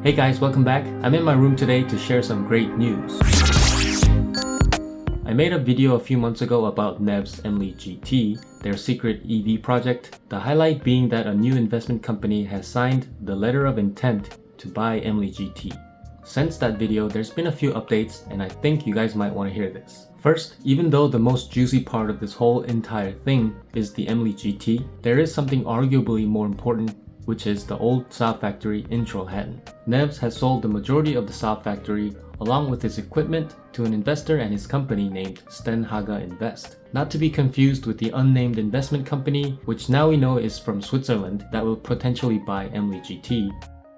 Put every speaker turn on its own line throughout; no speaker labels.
Hey guys, welcome back. I'm in my room today to share some great news. I made a video a few months ago about NEVS Emily GT, their secret EV project, the highlight being that a new investment company has signed the letter of intent to buy Emily GT. Since that video, there's been a few updates and I think you guys might want to hear this. First, even though the most juicy part of this whole entire thing is the Emily GT, there is something arguably more important, which is the old SAAB factory in Trollhättan. NEVS has sold the majority of the SAAB factory along with its equipment to an investor and his company named Stenhaga Invest. Not to be confused with the unnamed investment company, which now we know is from Switzerland, that will potentially buy Emily GT.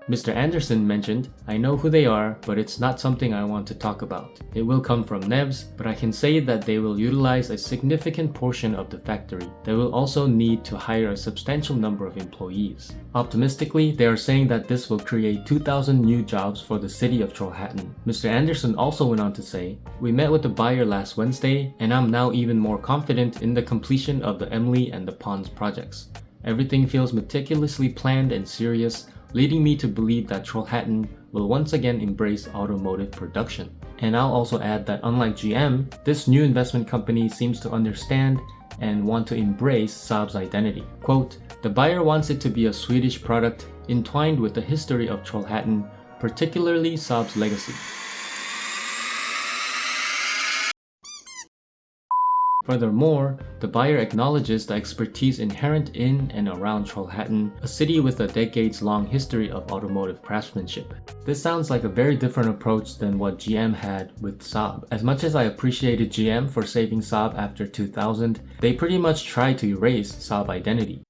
Mr. Anderson mentioned, "I know who they are, but it's not something I want to talk about. It will come from NEVS, but I can say that they will utilize a significant portion of the factory. They will also need to hire a substantial number of employees." Optimistically, they are saying that this will create 2,000 new jobs for the city of Trollhättan. Mr. Anderson also went on to say, "We met with the buyer last Wednesday, and I'm now even more confident in the completion of the Emily and the Pons projects. Everything feels meticulously planned and serious, leading me to believe that Trollhättan will once again embrace automotive production." And I'll also add that unlike GM, this new investment company seems to understand and want to embrace SAAB's identity. Quote, "The buyer wants it to be a Swedish product entwined with the history of Trollhättan, particularly SAAB's legacy." Furthermore, the buyer acknowledges the expertise inherent in and around Trollhättan, a city with a decades-long history of automotive craftsmanship. This sounds like a very different approach than what GM had with SAAB. As much as I appreciated GM for saving SAAB after 2000, they pretty much tried to erase SAAB identity.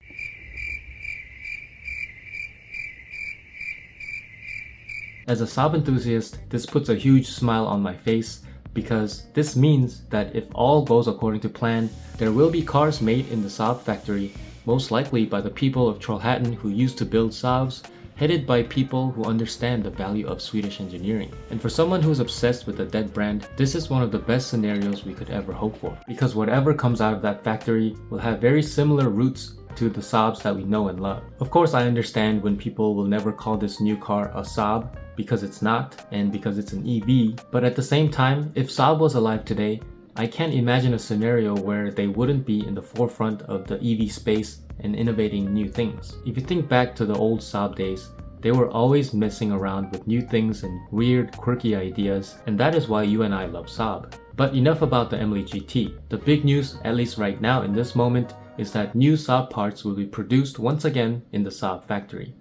As a SAAB enthusiast, this puts a huge smile on my face, because this means that if all goes according to plan, there will be cars made in the SAAB factory, most likely by the people of Trollhättan who used to build SAABs, headed by people who understand the value of Swedish engineering. And for someone who's obsessed with a dead brand, this is one of the best scenarios we could ever hope for, because whatever comes out of that factory will have very similar roots to the SAABs that we know and love. Of course, I understand when people will never call this new car a SAAB, because it's not, and because it's an EV, but at the same time, if SAAB was alive today, I can't imagine a scenario where they wouldn't be in the forefront of the EV space and innovating new things. If you think back to the old SAAB days, they were always messing around with new things and weird, quirky ideas, and that is why you and I love SAAB. But enough about the Emily GT. The big news, at least right now in this moment, is that new SAAB parts will be produced once again in the SAAB factory.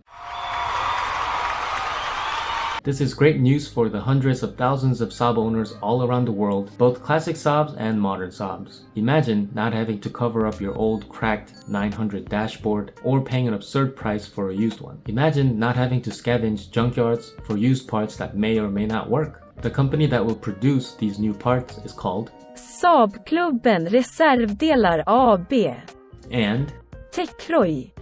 This is great news for the hundreds of thousands of SAAB owners all around the world, both classic SAABs and modern SAABs. Imagine not having to cover up your old cracked 900 dashboard or paying an absurd price for a used one. Imagine not having to scavenge junkyards for used parts that may or may not work. The company that will produce these new parts is called
SAAB-klubben Reservdelar AB
and
Techroy.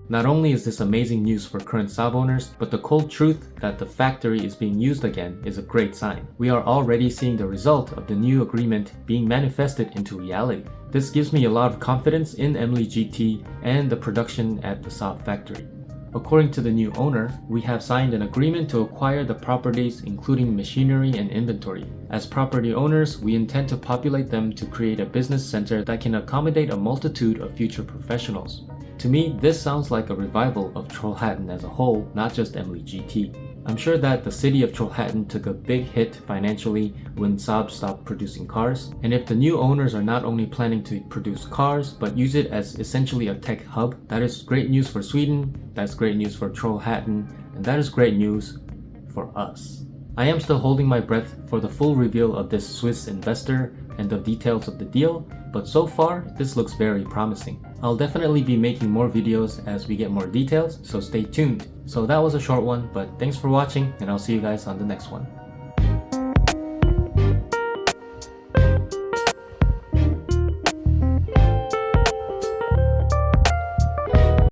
Not only is this amazing news for current SAAB owners, but the cold truth that the factory is being used again is a great sign. We are already seeing the result of the new agreement being manifested into reality. This gives me a lot of confidence in Emily GT and the production at the SAAB factory. According to the new owner, we have signed an agreement to acquire the properties including machinery and inventory. As property owners, we intend to populate them to create a business center that can accommodate a multitude of future professionals. To me, this sounds like a revival of Trollhättan as a whole, not just Emily GT. I'm sure that the city of Trollhättan took a big hit financially when SAAB stopped producing cars, and if the new owners are not only planning to produce cars, but use it as essentially a tech hub, that is great news for Sweden, that's great news for Trollhättan, and that is great news for us. I am still holding my breath for the full reveal of this Swiss investor and the details of the deal, but so far, this looks very promising. I'll definitely be making more videos as we get more details, so stay tuned. So that was a short one, but thanks for watching, and I'll see you guys on the next one.